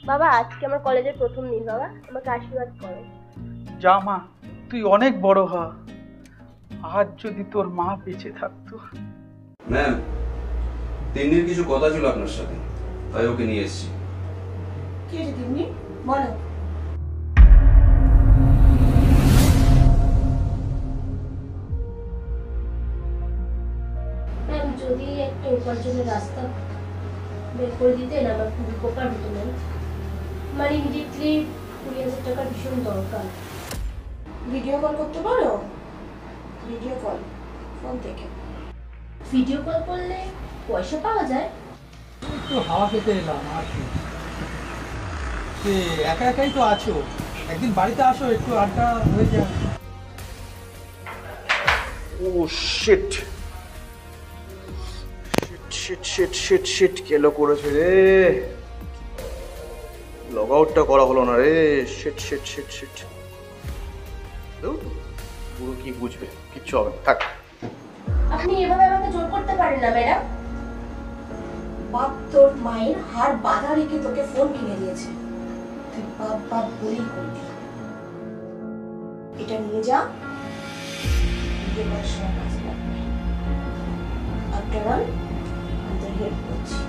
বাবা আজকে আমার কলেজের প্রথম দিন, বাবা আমাকে আশীর্বাদ করো। যা মা, তুই অনেক বড় হ। আজ যদি তোর মা বেঁচে থাকতো। ম্যাম, তিন্নির কিছু কথা ছিল আপনার সাথে, তাই ওকে নিয়ে এসেছি। কি হয়েছে তিন্নি, বলো। ম্যাম যদি একটা উপার্জনের রাস্তা বের করে দিতেন আমার খুব উপকার হতো ম্যাম। মানে ইমিডিয়েটলি 20,000 টাকার ভীষণ দরকার। ভিডিও কল করতে পারো? ভিডিও কল ফোন থেকে। ভিডিও কল করলে পয়সা পাওয়া যায়? একটু হাওয়া খেতে এলাম আর কি। একা একাই তো আছো, একদিন বাড়িতে আসো, একটু আড্ডা হয়ে যায়। Oh shit shit shit shit shit কেলো করেছে রে, লগ আউটটা করা হলো না রে। শিট শিট শিট শিট, পুরো কি বুঝবে, কিচ্ছু হবে না, থাক। আপনি এভাবে আমাকে জোর করতে পারেন না ম্যাডাম। বাপ তোর মায়ের হার বাধা রেখে তোকে ফোন কিনে দিয়েছে, তুই বাপ বাপ বলেই করবি। এটা নিয়ে যা, ভিডিও করার সময় কাজে লাগবে। আফটার অল আমি তোর হেল্প করছি।